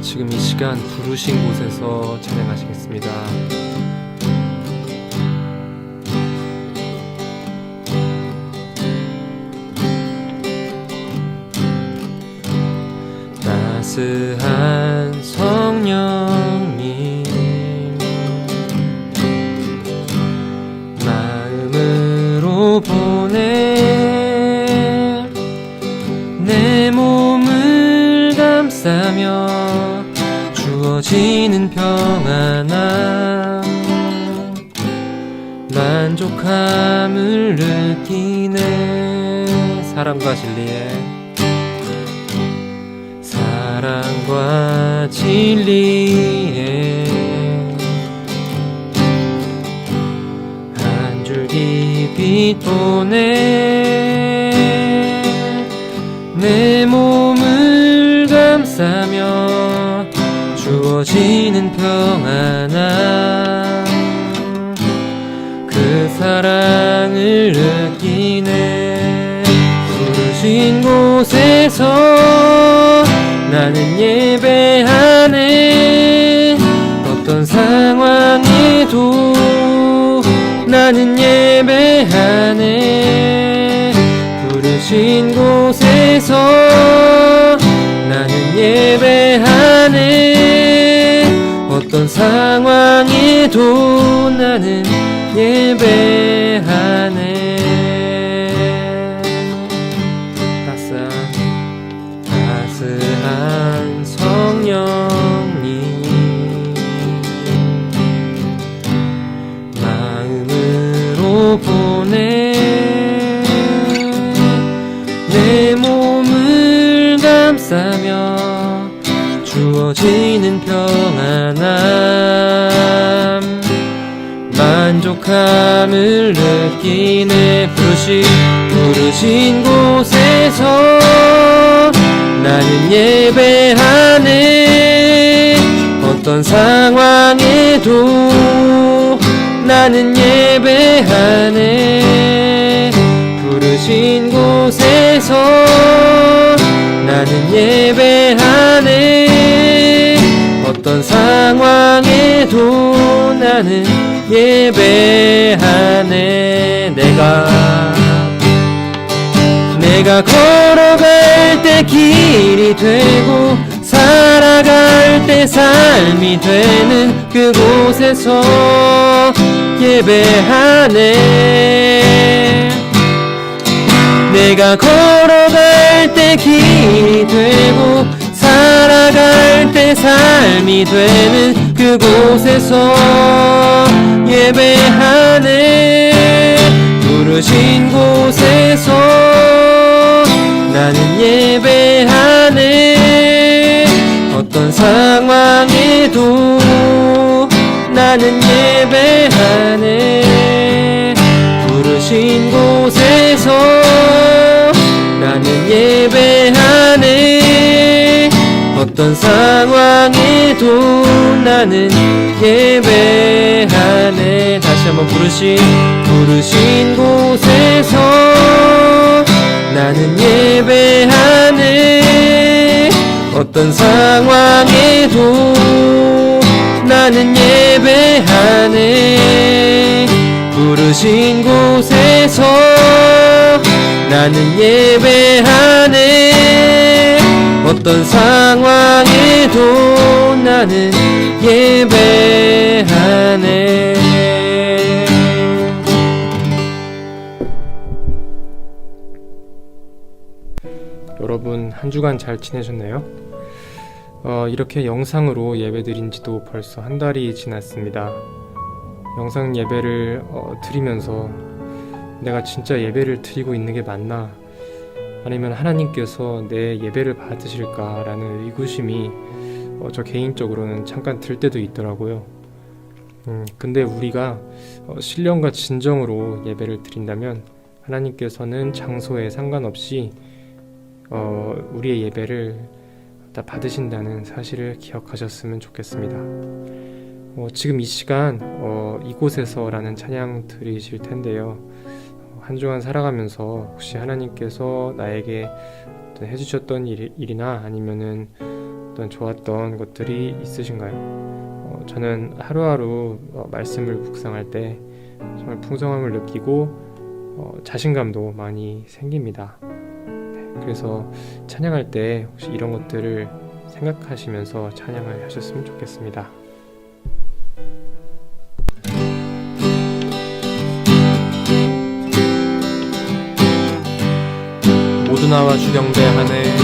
지금 이 시간 부르신 곳에서 찬양하시겠습니다. 따스한 성령님 마음으로 보내 내 몸을 감싸며 주어지는 평안함 만족함을 느끼네. 사랑과 진리에 한 줄기 빛 보내 내 몸을 감싸며 주어지는 평안함 그 사랑을 느끼네. 부르신 곳에서 나는 예배하네. 어떤 상황에도 나는 예배하네. 부르신 곳에서 나는 예배하네. 어떤 상황에도 나는 예배하네. 따스한 성령님 마음으로 보내 내 몸을 감싸며 주어지는 평안함 만족함을 느끼네. 부르신 곳에서 나는 예배하네. 어떤 상황에도 나는 예배하네. 부르신 곳에서 나는 예배하네. 어떤 상황에도 나는 예배하네. 내가 걸어갈 때 길이 되고 살아갈 때 삶이 되는 그곳에서 예배하네. 내가 걸어갈 때 길이 되고 살아갈 때 삶이 되는 그곳에서 예배하네. 부르신 곳에서 나는 예배하네. 어떤 상황에도 나는 예배하네. 부르신 곳에서 어떤 상황에도 나는 예배하네. 다시 한번 부르신 곳에서 나는 예배하네. 어떤 상황에도 나는 예배하네. 부르신 곳에서 나는 예배하네. 어떤 상황에도 나는 예배하네. 여러분 한 주간 잘 지내셨나요? 이렇게 영상으로 예배드린 지도 벌써 한 달이 지났습니다. 영상 예배를 드리면서 내가 진짜 예배를 드리고 있는 게 맞나? 아니면 하나님께서 내 예배를 받으실까라는 의구심이 저 개인적으로는 잠깐 들 때도 있더라고요. 근데 우리가 신령과 진정으로 예배를 드린다면 하나님께서는 장소에 상관없이 우리의 예배를 다 받으신다는 사실을 기억하셨으면 좋겠습니다. 지금 이 시간 이곳에서라는 찬양 들으실 텐데요. 한 주간 살아가면서 혹시 하나님께서 나에게 어떤 해주셨던 일이나 아니면은 어떤 좋았던 것들이 있으신가요? 저는 하루하루 말씀을 묵상할 때 정말 풍성함을 느끼고 자신감도 많이 생깁니다. 그래서 찬양할 때 혹시 이런 것들을 생각하시면서 찬양을 하셨으면 좋겠습니다. 모두 나와 주 경배하네.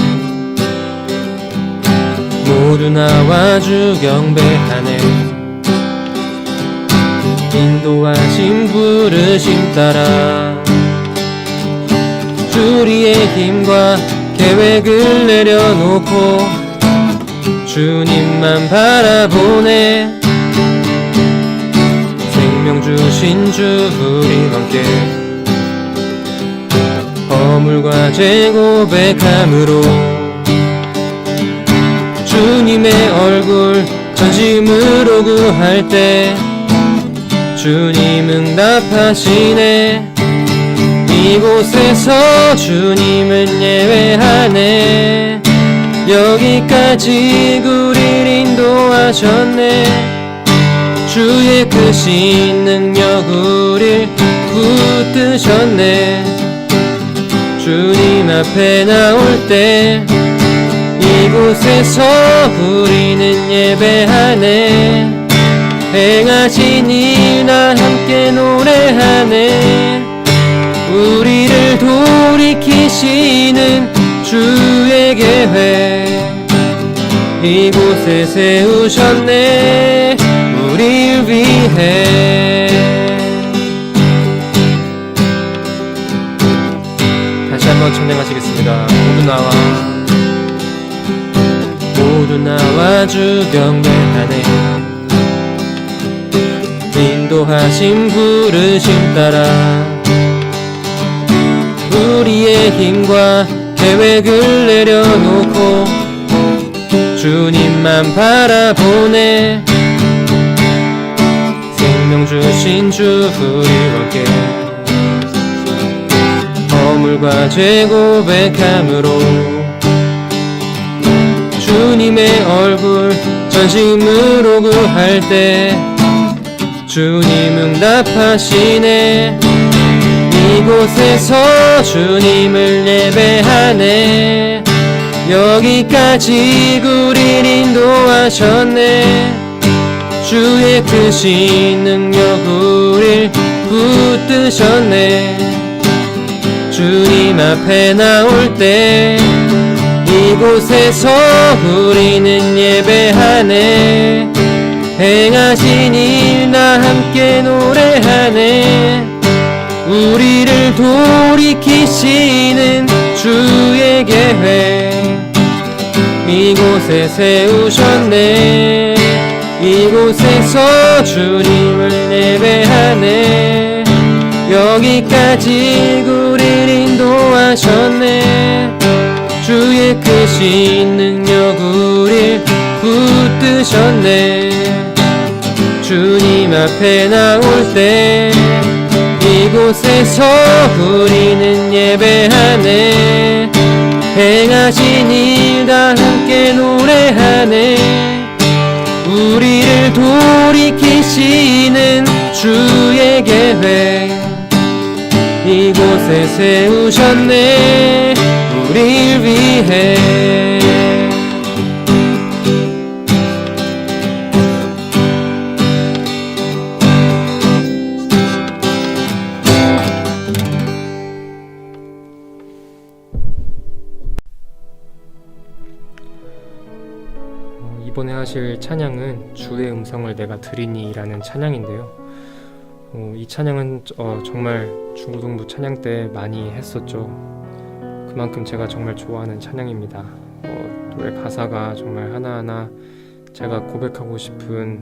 모두 나와 주 경배하네. 인도하심 부르심 따라 우리의 힘과 계획을 내려놓고 주님만 바라보네. 생명 주신 주 우리 함께 허물과 죄 고백함으로 주님의 얼굴 전심으로 구할 때 주님 응답하시네. 이곳에서 주님은 예배하네. 여기까지 우릴 인도하셨네. 주의 크신 능력 우릴 붙드셨네. 주님 앞에 나올 때 이곳에서 우리는 예배하네. 행하신 일 나 함께 노래하네. 우리를 돌이키시는 주의 계획 이곳에 세우셨네. 우릴 위해. 다시 한번 찬양하시겠습니다. 모두 나와 주 경배하네. 인도하심 부르심 따라 우리의 힘과 계획을 내려놓고 주님만 바라보네. 생명 주신 주 우리와 함께 허물과 죄 고백함으로 주님의 얼굴 전심으로 구할 때 주님 응답하시네. 이곳에서 주님을 예배하네. 여기까지 우릴 인도하셨네. 주의 크신 능력 우릴 붙드셨네. 주님 앞에 나올 때 이곳에서 우리는 예배하네. 행하신 일 나 함께 노래하네. 우리를 돌이키시는 주의 계획 이곳에 세우셨네. 이곳에서 주님을 예배하네. 여기까지 우릴 인도하셨네. 주의 크신 능력 우릴 세우셨네. 주님 앞에 나올 때 이곳에서 우리는 예배하네. 행하신 일 다 함께 노래하네. 우리를 돌이키시는 주의 계획 이곳에 세우셨네. 우릴 위해. 이번에 하실 찬양은 주의 음성을 내가 들으니 라는 찬양인데요. 이 찬양은 정말 중고등부 찬양 때 많이 했었죠. 그만큼 제가 정말 좋아하는 찬양입니다. 노래 가사가 정말 하나하나 제가 고백하고 싶은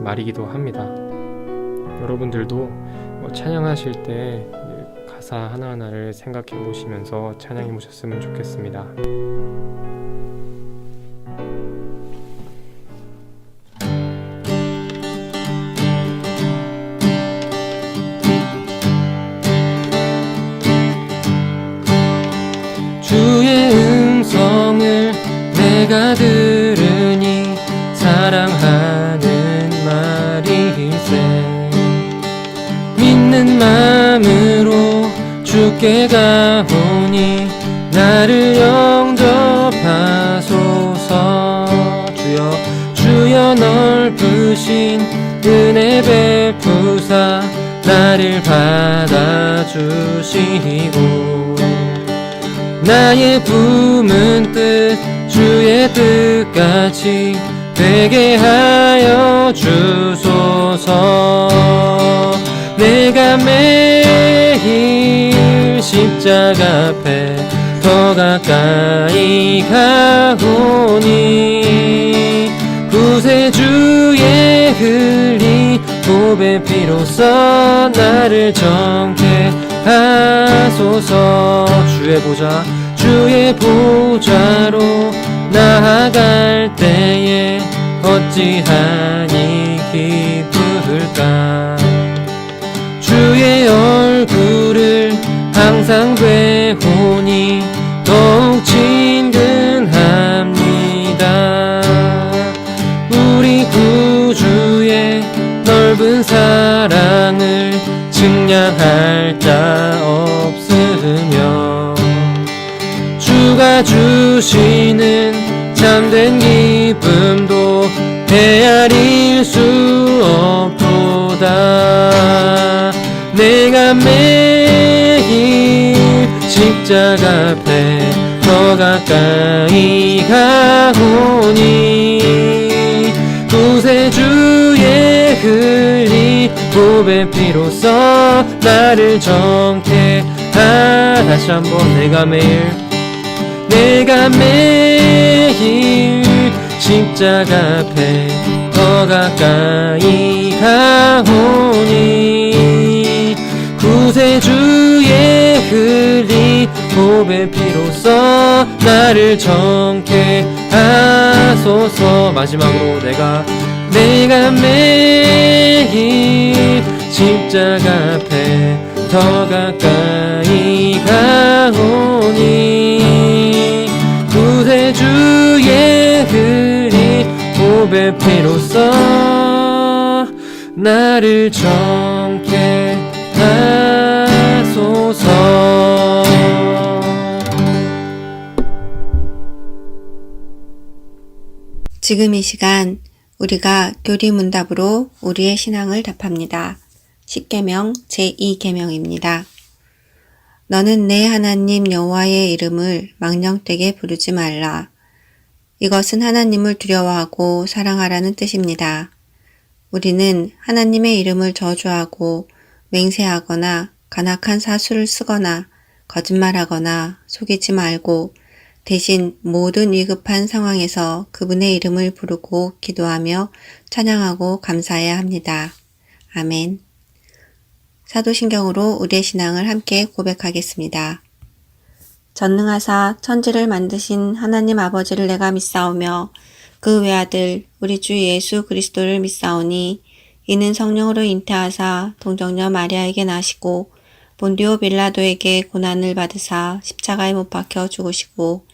말이기도 합니다. 여러분들도 찬양하실 때 가사 하나하나를 생각해 보시면서 찬양해 보셨으면 좋겠습니다. 주의 음성을 내가 들으니 사랑하는 말일세. 믿는 마음으로 주께 가오니 나를 영접하소서. 주여 넓으신 은혜 베푸사 나를 받아주시고 나의 품은 뜻 주의 뜻같이 되게 하여 주소서. 내가 매일 십자가 앞에 더 가까이 가오니 구세주의 흘린 보배 피로써 나를 정케 하소서. 주의 보좌로 나아갈 때에 어찌하니 기쁠까. 주의 얼굴을 항상 배우니 더욱 친근합니다. 우리 구주의 넓은 사랑을 측량할 자 없으며 주가 주시는 참된 기쁨도 헤아릴 수 없도다. 내가 매일 십자가 앞에 더 가까이 가오니 구세주의 흘린 보배 피로써 나를 정케 다시 한번. 내가 매일 십자가 앞에 더 가까이 가오니 구세주의 흘린 보배 피로써 나를 정케 하소서. 마지막으로 내가 매일 십자가 앞에 더 가까이 가오니 구세주의 흘린 보배 피로써 나를 정케 하소서. 지금 이 시간 우리가 교리문답으로 우리의 신앙을 답합니다. 10계명 제2계명입니다. 너는 내 하나님 여호와의 이름을 망령되게 부르지 말라. 이것은 하나님을 두려워하고 사랑하라는 뜻입니다. 우리는 하나님의 이름을 저주하고 맹세하거나 간악한 사수를 쓰거나 거짓말하거나 속이지 말고 대신 모든 위급한 상황에서 그분의 이름을 부르고 기도하며 찬양하고 감사해야 합니다. 아멘. 사도신경으로 우리의 신앙을 함께 고백하겠습니다. 전능하사 천지를 만드신 하나님 아버지를 내가 믿사오며 그 외아들 우리 주 예수 그리스도를 믿사오니 이는 성령으로 잉태하사 동정녀 마리아에게 나시고 본디오 빌라도에게 고난을 받으사 십자가에 못 박혀 죽으시고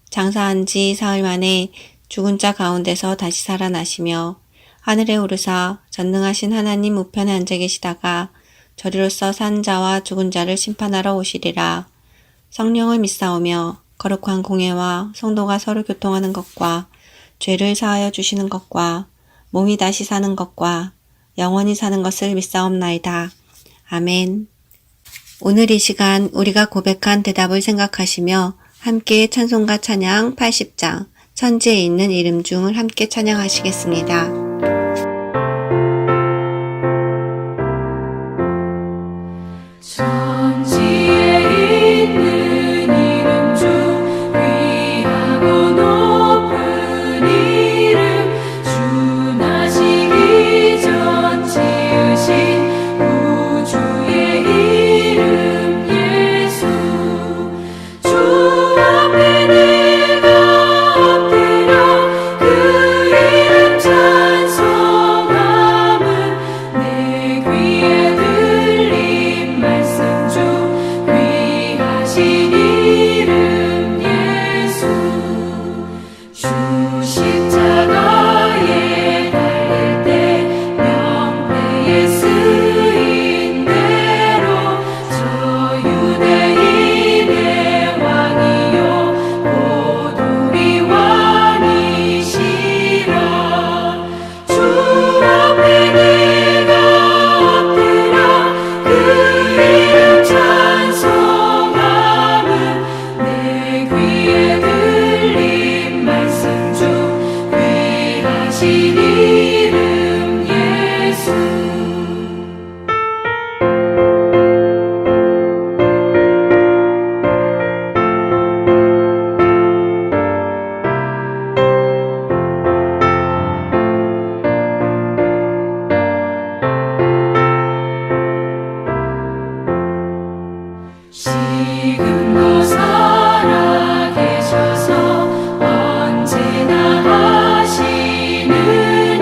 장사한 지 사흘 만에 죽은 자 가운데서 다시 살아나시며 하늘에 오르사 전능하신 하나님 우편에 앉아 계시다가 저리로서 산 자와 죽은 자를 심판하러 오시리라. 성령을 믿사오며 거룩한 공예와 성도가 서로 교통하는 것과 죄를 사하여 주시는 것과 몸이 다시 사는 것과 영원히 사는 것을 믿사옵나이다. 아멘. 오늘 이 시간 우리가 고백한 대답을 생각하시며 함께 찬송가 찬양 80장 천지에 있는 이름 중을 함께 찬양하시겠습니다. 천지에 있는 이름 중 귀하고 높은 이름 주 나시기 전 지으신 구주의 이름 예수 주 앞에 내가 엎드려 그 이름 찬송함은 내 귀에 들린 말씀 중 귀하신 이름 예수 주 십자가에 달릴 때 명패에 쓰인 대로 저 유대인의 왕이요 곧 우리 왕이시라 주 앞에 내가 엎드려 그 이름 찬송함은 내 귀에 들린 말씀 중 귀하신 이름 예수 지금도 살아계셔서 언제나 하시는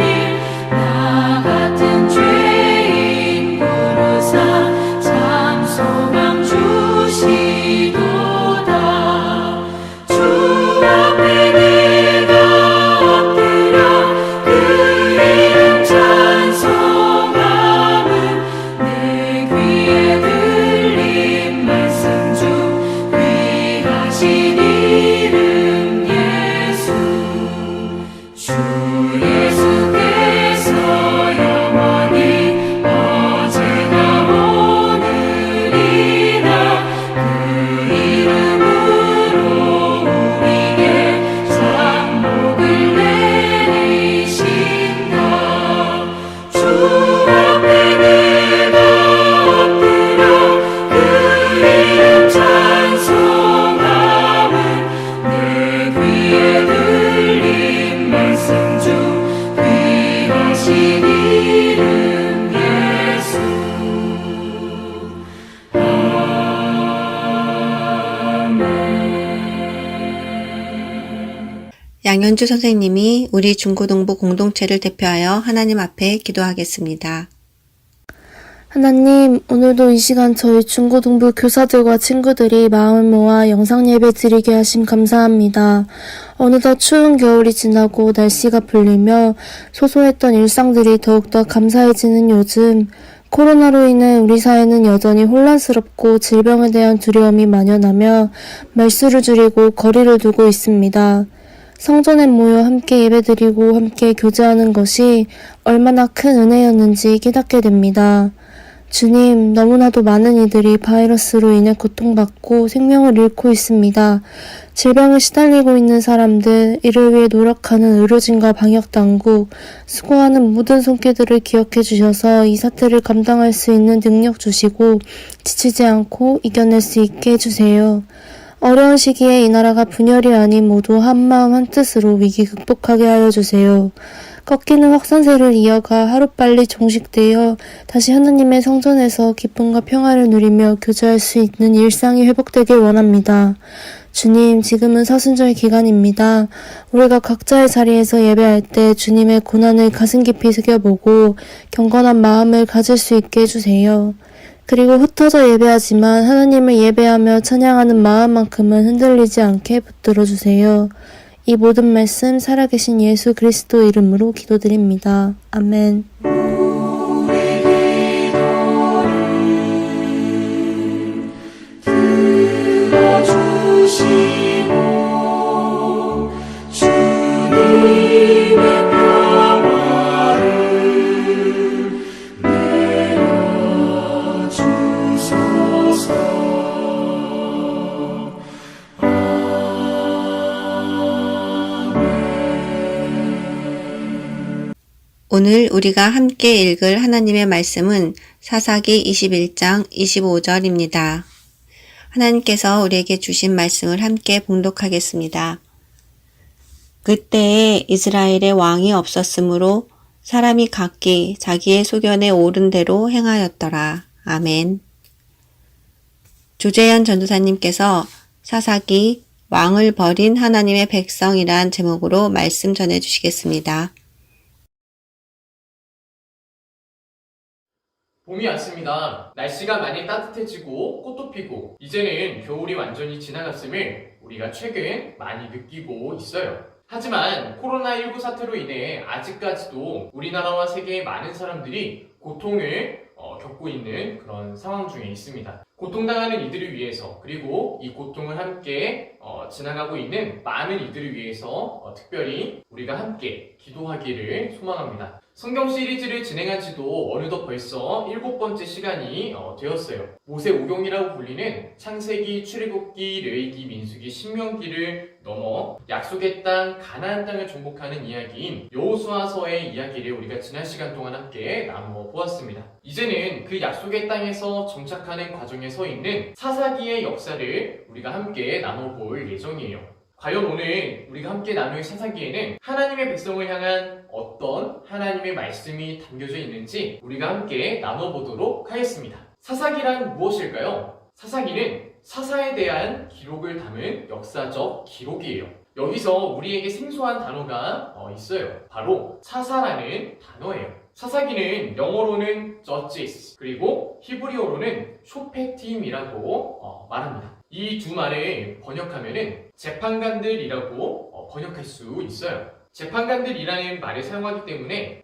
일 나 같은 죄인 부르사 참 소망 주시도다 주 앞에 내가 엎드려 그 이름 찬송함은 내 귀에 들린 말씀 중 귀하신 이름 예수 주 예수께서 영원히 어제나 오늘이나 그 이름으로 우리에게 상복을 내리신다 주 앞에 내가 엎드려 그 이름 찬송함은 내 귀에 들린 말씀 중 귀하신 이름 예수 양현주 선생님이 우리 중고등부 공동체를 대표하여 하나님 앞에 기도하겠습니다. 하나님, 오늘도 이 시간 저희 중고등부 교사들과 친구들이 마음을 모아 영상 예배 드리게 하심 감사합니다. 어느덧 추운 겨울이 지나고 날씨가 풀리며 소소했던 일상들이 더욱더 감사해지는 요즘, 코로나로 인해 우리 사회는 여전히 혼란스럽고 질병에 대한 두려움이 만연하며 말수를 줄이고 거리를 두고 있습니다. 성전에 모여 함께 예배드리고 함께 교제하는 것이 얼마나 큰 은혜였는지 깨닫게 됩니다. 주님, 너무나도 많은 이들이 바이러스로 인해 고통받고 생명을 잃고 있습니다. 질병에 시달리고 있는 사람들, 이를 위해 노력하는 의료진과 방역당국, 수고하는 모든 손길들을 기억해 주셔서 이 사태를 감당할 수 있는 능력 주시고 지치지 않고 이겨낼 수 있게 해주세요. 어려운 시기에 이 나라가 분열이 아닌 모두 한마음 한뜻으로 위기 극복하게 하여 주세요. 꺾이는 확산세를 이어가 하루빨리 종식되어 다시 하나님의 성전에서 기쁨과 평화를 누리며 교제할 수 있는 일상이 회복되길 원합니다. 주님, 지금은 사순절 기간입니다. 우리가 각자의 자리에서 예배할 때 주님의 고난을 가슴 깊이 새겨보고 경건한 마음을 가질 수 있게 해주세요. 그리고 흩어져 예배하지만 하나님을 예배하며 찬양하는 마음만큼은 흔들리지 않게 붙들어 주세요. 이 모든 말씀 살아계신 예수 그리스도 이름으로 기도드립니다. 아멘. 들어주시고 주님의 평화를 내려주소서. 오늘 우리가 함께 읽을 하나님의 말씀은 사사기 21장 25절입니다. 하나님께서 우리에게 주신 말씀을 함께 봉독하겠습니다. 그때에 이스라엘에 왕이 없었으므로 사람이 각기 자기의 소견에 옳은 대로 행하였더라. 아멘. 조재현 전도사님께서 사사기 왕을 버린 하나님의 백성이란 제목으로 말씀 전해주시겠습니다. 봄이 왔습니다. 날씨가 많이 따뜻해지고 꽃도 피고 이제는 겨울이 완전히 지나갔음을 우리가 최근 많이 느끼고 있어요. 하지만 코로나19 사태로 인해 아직까지도 우리나라와 세계의 많은 사람들이 고통을 겪고 있는 그런 상황 중에 있습니다. 고통당하는 이들을 위해서, 그리고 이 고통을 함께 지나가고 있는 많은 이들을 위해서 특별히 우리가 함께 기도하기를 소망합니다. 성경 시리즈를 진행한 지도 어느덧 벌써 7번째 시간이 되었어요. 모세오경이라고 불리는 창세기, 출애굽기, 레위기, 민수기, 신명기를 넘어 약속의 땅 가나안 땅을 정복하는 이야기인 여호수아서의 이야기를 우리가 지난 시간 동안 함께 나누어 보았습니다. 이제는 그 약속의 땅에서 정착하는 과정에 서 있는 사사기의 역사를 우리가 함께 나눠볼 예정이에요. 과연 오늘 우리가 함께 나눌 사사기에는 하나님의 백성을 향한 어떤 하나님의 말씀이 담겨져 있는지 우리가 함께 나눠보도록 하겠습니다. 사사기란 무엇일까요? 사사기는 사사에 대한 기록을 담은 역사적 기록이에요. 여기서 우리에게 생소한 단어가 있어요. 바로 사사라는 단어예요. 사사기는 영어로는 judges, 그리고 히브리어로는 쇼페팀이라고 말합니다. 이 두 말을 번역하면은 재판관들이라고 번역할 수 있어요. 재판관들이라는 말을 사용하기 때문에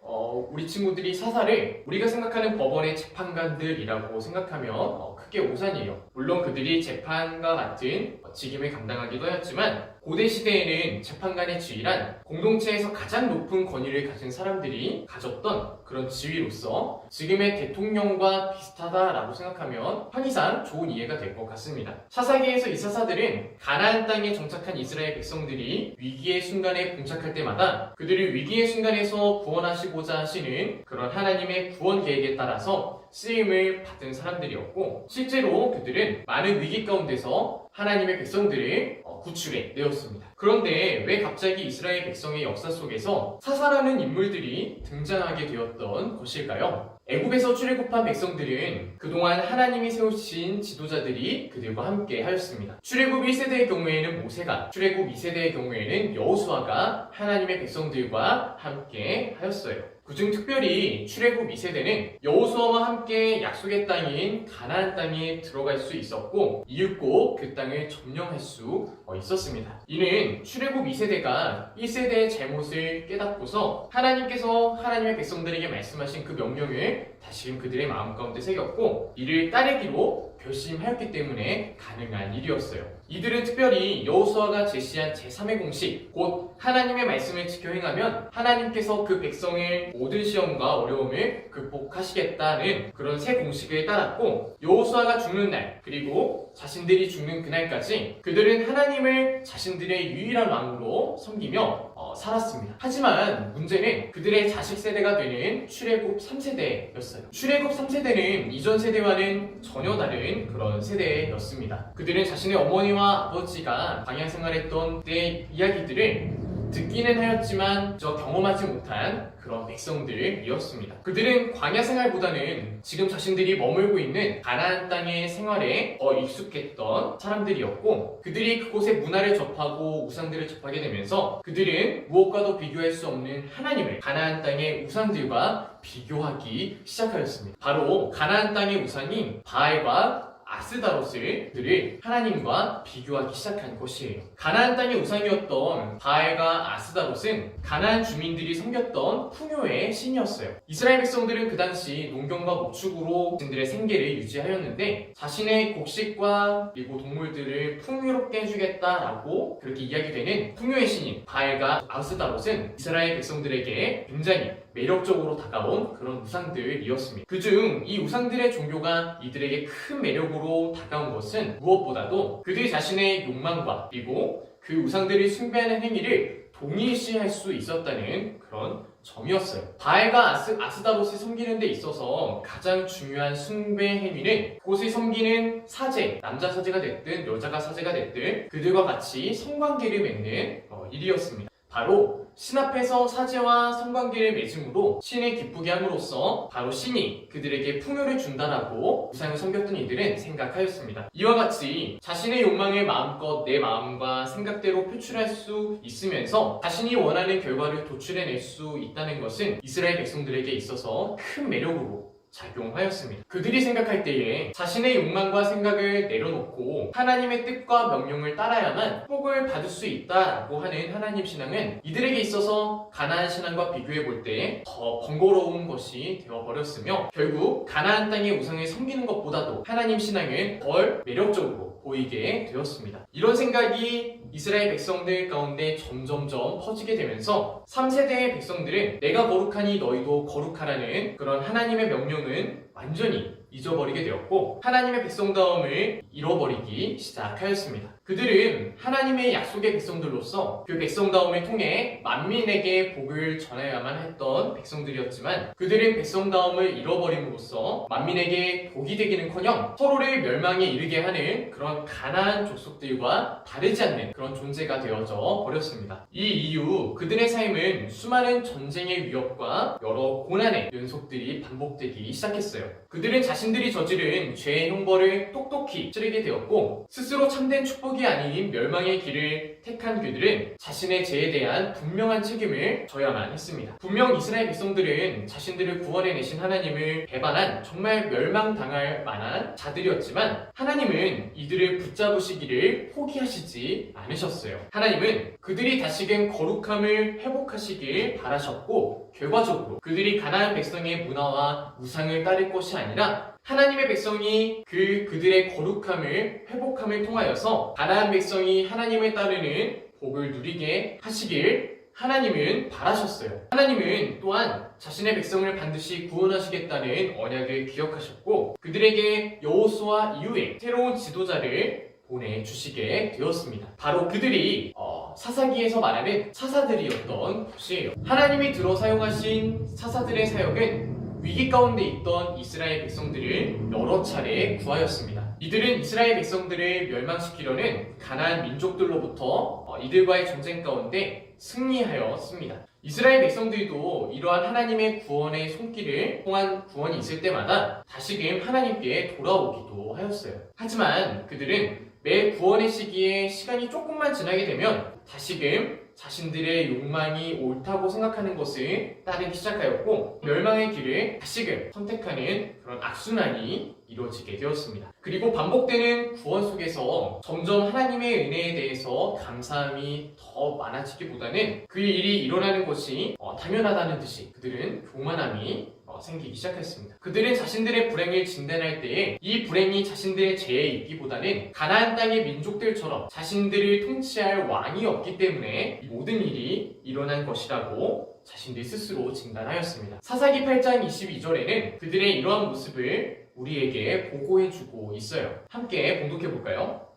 우리 친구들이 사사를 우리가 생각하는 법원의 재판관들이라고 생각하면 크게 오산이에요. 물론 그들이 재판과 같은 직임을 감당하기도 하였지만 고대 시대에는 재판관의 지위란 공동체에서 가장 높은 권위를 가진 사람들이 가졌던 그런 지위로서 지금의 대통령과 비슷하다라고 생각하면 편의상 좋은 이해가 될 것 같습니다. 사사기에서 이 사사들은 가나안 땅에 정착한 이스라엘 백성들이 위기의 순간에 봉착할 때마다 그들을 위기의 순간에서 구원하시고자 하시는 그런 하나님의 구원 계획에 따라서 쓰임을 받은 사람들이었고, 실제로 그들은 많은 위기 가운데서 하나님의 백성들을 구출해 내었습니다. 그런데 왜 갑자기 이스라엘 백성의 역사 속에서 사사라는 인물들이 등장하게 되었던 것일까요? 애굽에서 출애굽한 백성들은 그동안 하나님이 세우신 지도자들이 그들과 함께 하였습니다. 출애굽 1세대의 경우에는 모세가, 출애굽 2세대의 경우에는 여호수아가 하나님의 백성들과 함께 하였어요. 그중 특별히 출애굽 2세대는 여호수아와 함께 약속의 땅인 가나안 땅에 들어갈 수 있었고 이윽고 그 땅을 점령할 수 있었습니다. 이는 출애굽 2세대가 1세대의 잘못을 깨닫고서 하나님께서 하나님의 백성들에게 말씀하신 그 명령을 다시금 그들의 마음 가운데 새겼고 이를 따르기로 결심하였기 때문에 가능한 일이었어요. 이들은 특별히 여호수아가 제시한 제3의 공식, 곧 하나님의 말씀을 지켜 행하면 하나님께서 그 백성의 모든 시험과 어려움을 극복하시겠다는 그런 새 공식을 따랐고, 여호수아가 죽는 날, 그리고 자신들이 죽는 그날까지 그들은 하나님을 자신들의 유일한 왕으로 섬기며 살았습니다. 하지만 문제는 그들의 자식 세대가 되는 출애굽 3세대였어요. 출애굽 3세대는 이전 세대와는 전혀 다른 그런 세대였습니다. 그들은 자신의 어머니와 아버지가 광야 생활했던 때의 이야기들을 듣기는 하였지만 저 경험하지 못한 그런 백성들이었습니다. 그들은 광야 생활보다는 지금 자신들이 머물고 있는 가나안 땅의 생활에 더 익숙했던 사람들이었고, 그들이 그곳의 문화를 접하고 우상들을 접하게 되면서 그들은 무엇과도 비교할 수 없는 하나님을 가나안 땅의 우상들과 비교하기 시작하였습니다. 바로 가나안 땅의 우상인 바알과 아스다롯을 하나님과 비교하기 시작한 것이에요. 가나안 땅의 우상이었던 바알과 아스다롯은 가나안 주민들이 섬겼던 풍요의 신이었어요. 이스라엘 백성들은 그 당시 농경과 목축으로 자신들의 생계를 유지하였는데, 자신의 곡식과 그리고 동물들을 풍요롭게 해주겠다라고 그렇게 이야기되는 풍요의 신인 바알과 아스다롯은 이스라엘 백성들에게 굉장히 매력적으로 다가온 그런 우상들이었습니다. 그중 이 우상들의 종교가 이들에게 큰 매력으로 다가온 것은 무엇보다도 그들 자신의 욕망과 그리고 그 우상들이 숭배하는 행위를 동일시할 수 있었다는 그런 점이었어요. 바알과 아스다롯을 섬기는 데 있어서 가장 중요한 숭배 행위는 그곳을 섬기는 사제, 남자 사제가 됐든 여자가 사제가 됐든 그들과 같이 성관계를 맺는 일이었습니다. 바로 신 앞에서 사제와 성관계를 맺음으로 신을 기쁘게 함으로써 바로 신이 그들에게 풍요를 준다라고 우상을 섬겼던 이들은 생각하였습니다. 이와 같이 자신의 욕망을 마음껏 내 마음과 생각대로 표출할 수 있으면서 자신이 원하는 결과를 도출해낼 수 있다는 것은 이스라엘 백성들에게 있어서 큰 매력으로 작용하였습니다. 그들이 생각할 때에 자신의 욕망과 생각을 내려놓고 하나님의 뜻과 명령을 따라야만 복을 받을 수 있다라고 하는 하나님 신앙은 이들에게 있어서 가나안 신앙과 비교해 볼 때 더 번거로운 것이 되어버렸으며, 결국 가나안 땅의 우상을 섬기는 것보다도 하나님 신앙을 덜 매력적으로 보이게 되었습니다. 이런 생각이 이스라엘 백성들 가운데 점점점 퍼지게 되면서 3세대의 백성들은 내가 거룩하니 너희도 거룩하라는 그런 하나님의 명령은 완전히 잊어버리게 되었고, 하나님의 백성다움을 잃어버리기 시작하였습니다. 그들은 하나님의 약속의 백성들로서 그 백성다움을 통해 만민에게 복을 전해야만 했던 백성들이었지만, 그들은 백성다움을 잃어버림으로써 만민에게 복이 되기는커녕 서로를 멸망에 이르게 하는 그런 가나안 족속들과 다르지 않는 그런 존재가 되어져 버렸습니다. 이 이후 그들의 삶은 수많은 전쟁의 위협과 여러 고난의 연속들이 반복되기 시작했어요. 그들은 자신들이 저지른 죄의 형벌을 똑똑히 치르게 되었고, 스스로 참된 축복이 아닌 멸망의 길을 택한 그들은 자신의 죄에 대한 분명한 책임을 져야만 했습니다. 분명 이스라엘 백성들은 자신들을 구원해내신 하나님을 배반한 정말 멸망당할 만한 자들이었지만, 하나님은 이들을 붙잡으시기를 포기하시지 않으셨어요. 하나님은 그들이 다시금 거룩함을 회복하시길 바라셨고, 결과적으로 그들이 가나안 백성의 문화와 우상을 따를 것이 아니라 하나님의 백성이 그들의 거룩함을 회복함을 통하여서 가나안 백성이 하나님을 따르는 복을 누리게 하시길 하나님은 바라셨어요. 하나님은 또한 자신의 백성을 반드시 구원하시겠다는 언약을 기억하셨고, 그들에게 여호수아 이후에 새로운 지도자를 보내주시게 되었습니다. 바로 그들이 사사기에서 말하는 사사들이었던 것이에요. 하나님이 들어 사용하신 사사들의 사역은 위기 가운데 있던 이스라엘 백성들을 여러 차례 구하였습니다. 이들은 이스라엘 백성들을 멸망시키려는 가나안 민족들로부터 이들과의 전쟁 가운데 승리하였습니다. 이스라엘 백성들도 이러한 하나님의 구원의 손길을 통한 구원이 있을 때마다 다시금 하나님께 돌아오기도 하였어요. 하지만 그들은 매 구원의 시기에 시간이 조금만 지나게 되면 다시금 자신들의 욕망이 옳다고 생각하는 것을 따르기 시작하였고, 멸망의 길을 다시금 선택하는 그런 악순환이 이루어지게 되었습니다. 그리고 반복되는 구원 속에서 점점 하나님의 은혜에 대해서 감사함이 더 많아지기보다는 그 일이 일어나는 것이 당연하다는 듯이 그들은 교만함이 생기기 시작했습니다. 그들은 자신들의 불행을 진단할 때에 이 불행이 자신들의 죄에 있기보다는 가나안 땅의 민족들처럼 자신들을 통치할 왕이 없기 때문에 이 모든 일이 일어난 것이라고 자신들 스스로 진단하였습니다. 사사기 8장 22절에는 그들의 이러한 모습을 우리에게 보고해주고 있어요. 함께 봉독해볼까요?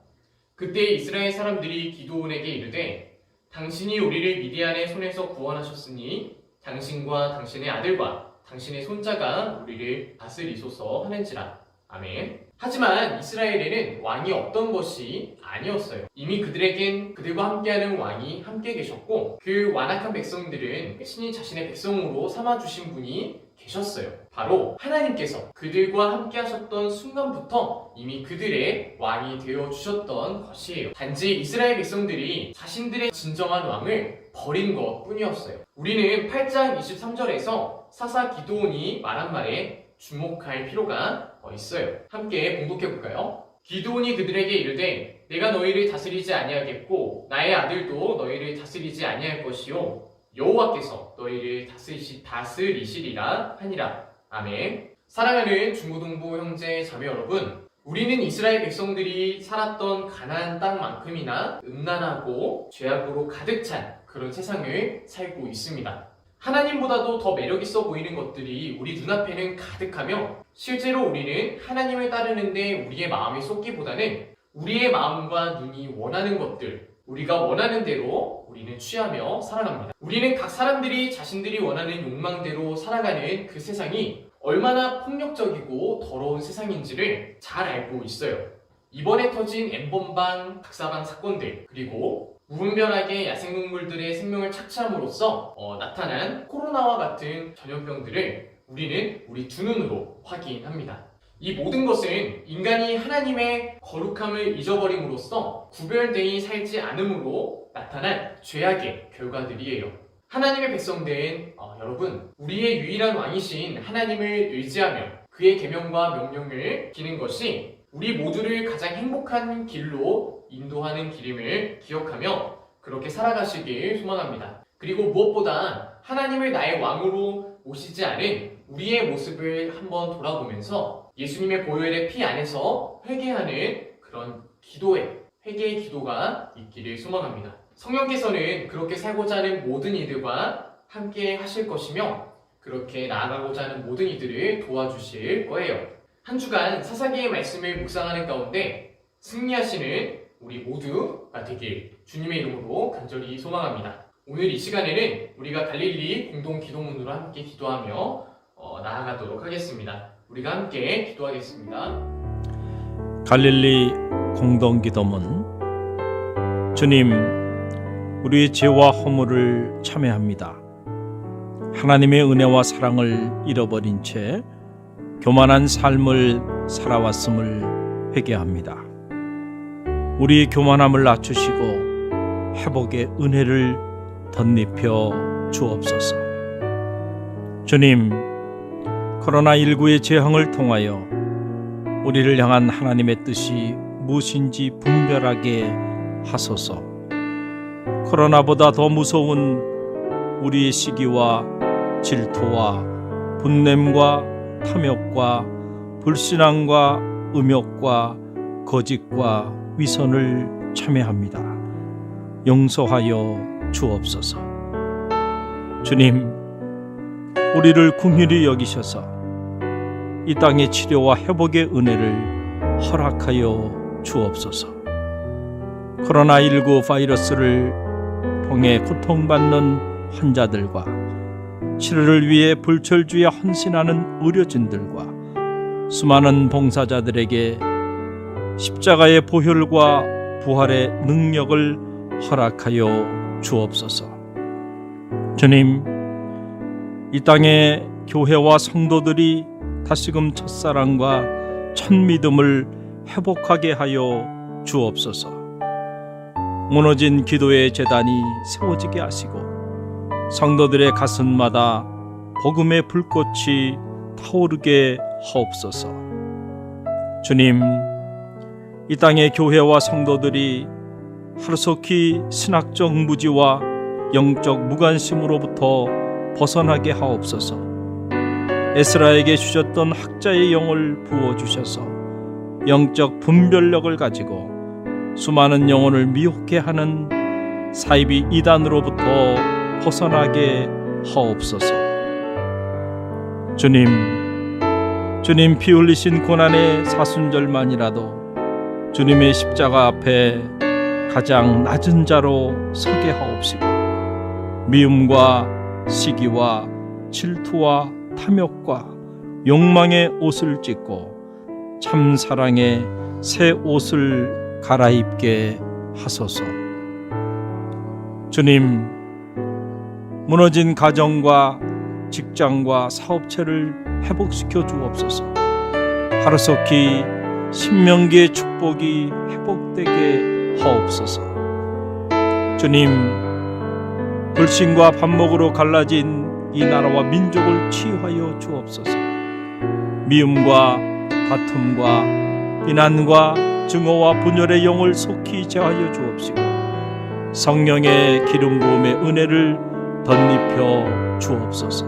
그때 이스라엘 사람들이 기드온에게 이르되 당신이 우리를 미디안의 손에서 구원하셨으니 당신과 당신의 아들과 당신의 손자가 우리를 다스리소서 하는지라. 아멘. 하지만 이스라엘에는 왕이 없던 것이 아니었어요. 이미 그들에겐 그들과 함께하는 왕이 함께 계셨고 그 완악한 백성들은 신이 자신의 백성으로 삼아주신 분이 계셨어요. 바로 하나님께서 그들과 함께 하셨던 순간부터 이미 그들의 왕이 되어주셨던 것이에요. 단지 이스라엘 백성들이 자신들의 진정한 왕을 버린 것 뿐이었어요. 우리는 8장 23절에서 사사 기드온이 말한 말에 주목할 필요가 있어요. 함께 봉독해볼까요? 기드온이 그들에게 이르되 내가 너희를 다스리지 아니하겠고 나의 아들도 너희를 다스리지 아니할 것이요 여호와께서 너희를 다스리시리라 하니라. 아멘. 사랑하는 중고등부 형제 자매 여러분, 우리는 이스라엘 백성들이 살았던 가나안 땅만큼이나 음란하고 죄악으로 가득 찬 그런 세상을 살고 있습니다. 하나님보다도 더 매력있어 보이는 것들이 우리 눈앞에는 가득하며 실제로 우리는 하나님을 따르는데 우리의 마음이 쏟기보다는 우리의 마음과 눈이 원하는 것들, 우리가 원하는 대로 우리는 취하며 살아갑니다. 우리는 각 사람들이 자신들이 원하는 욕망대로 살아가는 그 세상이 얼마나 폭력적이고 더러운 세상인지를 잘 알고 있어요. 이번에 터진 엠번방, 닭사방 사건들, 그리고 무분별하게 야생동물들의 생명을 착취함으로써 나타난 코로나와 같은 전염병들을 우리는 우리 두 눈으로 확인합니다. 이 모든 것은 인간이 하나님의 거룩함을 잊어버림으로써 구별되이 살지 않음으로 나타난 죄악의 결과들이에요. 하나님의 백성된 여러분, 우리의 유일한 왕이신 하나님을 의지하며 그의 계명과 명령을 지키는 것이 우리 모두를 가장 행복한 길로 인도하는 길임을 기억하며 그렇게 살아가시길 소망합니다. 그리고 무엇보다 하나님을 나의 왕으로 모시지 않은 우리의 모습을 한번 돌아보면서 예수님의 보혈의 피 안에서 회개하는 그런 회개의 기도가 있기를 소망합니다. 성령께서는 그렇게 살고자 하는 모든 이들과 함께 하실 것이며 그렇게 나아가고자 하는 모든 이들을 도와주실 거예요. 한 주간 사사기의 말씀을 묵상하는 가운데 승리하시는 우리 모두가 되길 주님의 이름으로 간절히 소망합니다. 오늘 이 시간에는 우리가 갈릴리 공동 기도문으로 함께 기도하며 나아가도록 하겠습니다. 우리가 함께 기도하겠습니다. 갈릴리 공동 기도문. 주님, 우리의 죄와 허물을 참회합니다. 하나님의 은혜와 사랑을 잃어버린 채 교만한 삶을 살아왔음을 회개합니다. 우리의 교만함을 낮추시고 회복의 은혜를 덧입혀 주옵소서. 주님, 코로나19의 재앙을 통하여 우리를 향한 하나님의 뜻이 무엇인지 분별하게 하소서. 코로나보다 더 무서운 우리의 시기와 질투와 분냄과 탐욕과 불신앙과 음욕과 거짓과 위선을 참회합니다. 용서하여 주옵소서. 주님, 우리를 긍휼히 여기셔서 이 땅의 치료와 회복의 은혜를 허락하여 주옵소서. 코로나19 바이러스를 통해 고통받는 환자들과 치료를 위해 불철주에 헌신하는 의료진들과 수많은 봉사자들에게 십자가의 보혈과 부활의 능력을 허락하여 주옵소서. 주님, 이 땅의 교회와 성도들이 다시금 첫사랑과 첫믿음을 회복하게 하여 주옵소서. 무너진 기도의 제단이 세워지게 하시고 성도들의 가슴마다 복음의 불꽃이 타오르게 하옵소서. 주님, 이 땅의 교회와 성도들이 하루속히 신학적 무지와 영적 무관심으로부터 벗어나게 하옵소서. 에스라에게 주셨던 학자의 영을 부어주셔서 영적 분별력을 가지고 수많은 영혼을 미혹해 하는 사이비 이단으로부터 벗어나게 하옵소서. 주님 피 흘리신 고난의 사순절만이라도 주님의 십자가 앞에 가장 낮은 자로 서게 하옵시고 미움과 시기와 질투와 탐욕과 욕망의 옷을 찢고 참 사랑의 새 옷을 갈아입게 하소서. 주님, 무너진 가정과 직장과 사업체를 회복시켜 주옵소서. 하루속히 신명기의 축복이 회복되게 하옵소서. 주님, 불신과 반목으로 갈라진 이 나라와 민족을 치유하여 주옵소서. 미움과 다툼과 비난과 증오와 분열의 영을 속히 제하여 주옵시고 성령의 기름 부음의 은혜를 덧입혀 주옵소서.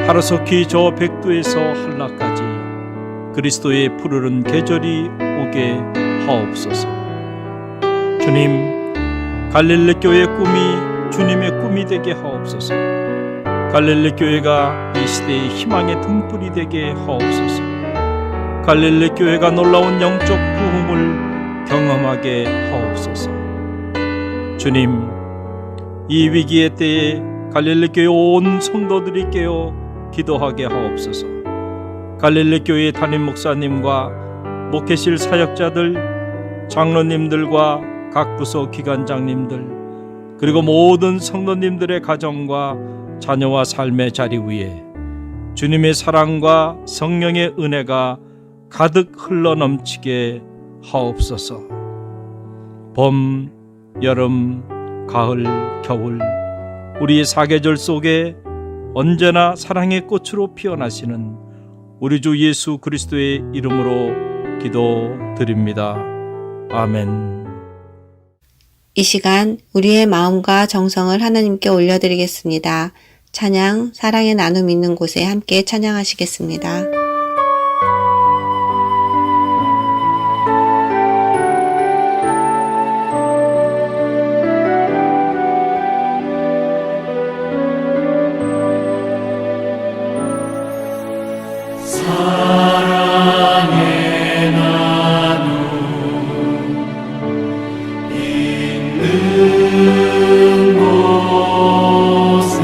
하루속히 저 백두에서 한라까지 그리스도의 푸르른 계절이 오게 하옵소서. 주님, 갈릴리 교회의 꿈이 주님의 꿈이 되게 하옵소서. 갈릴리 교회가 이 시대의 희망의 등불이 되게 하옵소서. 갈릴리 교회가 놀라운 영적 부흥을 경험하게 하옵소서. 주님, 이 위기의 때에 갈릴리 교회 온 성도들이 깨어 기도하게 하옵소서. 갈릴리 교회 담임 목사님과 목회실 사역자들, 장로님들과 각 부서 기관장님들, 그리고 모든 성도님들의 가정과 자녀와 삶의 자리 위에 주님의 사랑과 성령의 은혜가 가득 흘러넘치게 하옵소서. 봄, 여름, 가을, 겨울 우리의 사계절 속에 언제나 사랑의 꽃으로 피어나시는 우리 주 예수 그리스도의 이름으로 기도드립니다. 아멘. 이 시간 우리의 마음과 정성을 하나님께 올려드리겠습니다. 찬양, 사랑의 나눔 있는 곳에 함께 찬양하시겠습니다. 사랑의 나눔 있는 곳에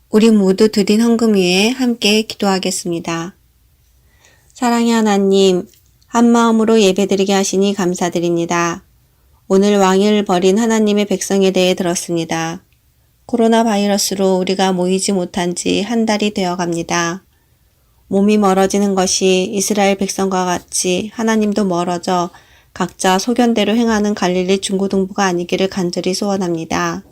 우리 모두 드린 헌금 위에 함께 기도하겠습니다. 사랑의 하나님, 한마음으로 예배드리게 하시니 감사드립니다. 오늘 왕위를 버린 하나님의 백성에 대해 들었습니다. 코로나 바이러스로 우리가 모이지 못한 지 한 달이 되어 갑니다. 몸이 멀어지는 것이 이스라엘 백성과 같이 하나님도 멀어져 각자 소견대로 행하는 갈릴리 중고등부가 아니기를 간절히 소원합니다.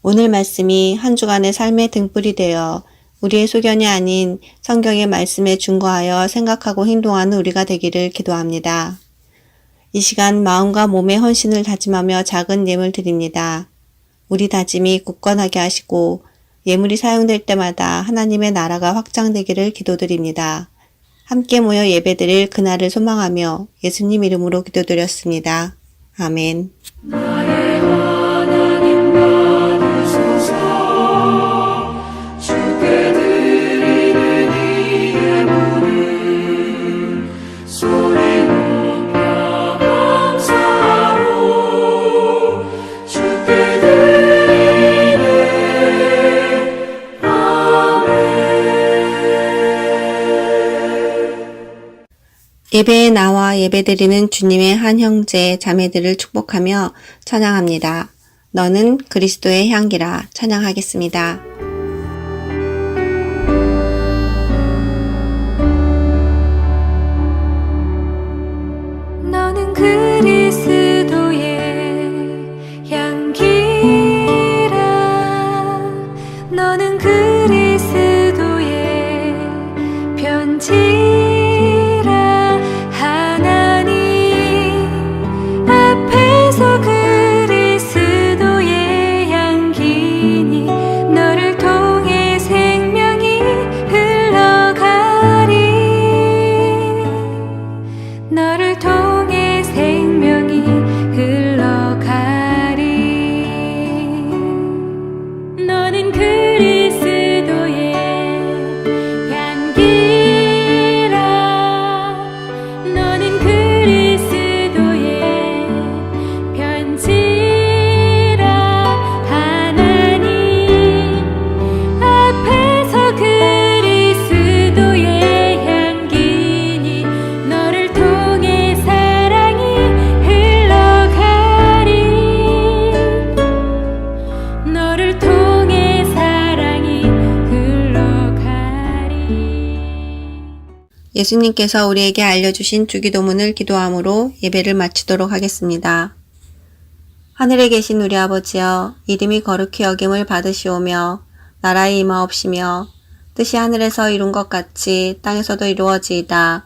오늘 말씀이 한 주간의 삶의 등불이 되어 우리의 소견이 아닌 성경의 말씀에 준거하여 생각하고 행동하는 우리가 되기를 기도합니다. 이 시간 마음과 몸의 헌신을 다짐하며 작은 예물 드립니다. 우리 다짐이 굳건하게 하시고 예물이 사용될 때마다 하나님의 나라가 확장되기를 기도드립니다. 함께 모여 예배드릴 그날을 소망하며 예수님 이름으로 기도드렸습니다. 아멘. 나의 하나님 받으소서. 주께 드리는 이 예물을 소리 높여 감사하고 주께 드리네. 예배에 나와 예배드리는 주님의 한 형제 자매들을 축복하며 찬양합니다. 너는 그리스도의 향기라 찬양하겠습니다. 너는 그리스도의 향기라. 너는 그리스도의 편지라. 예수님께서 우리에게 알려주신 주기도문을 기도함으로 예배를 마치도록 하겠습니다. 하늘에 계신 우리 아버지여, 이름이 거룩히 여김을 받으시오며 나라의 임하옵시며 뜻이 하늘에서 이룬 것 같이 땅에서도 이루어지이다.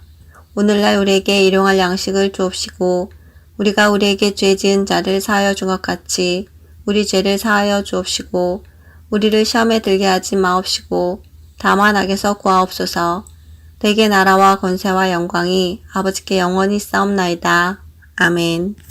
오늘날 우리에게 일용할 양식을 주옵시고 우리가 우리에게 죄 지은 자를 사하여 준 것 같이 우리 죄를 사하여 주옵시고 우리를 시험에 들게 하지 마옵시고 다만 악에서 구하옵소서. 대개 나라와 권세와 영광이 아버지께 영원히 싸움나이다. 아멘.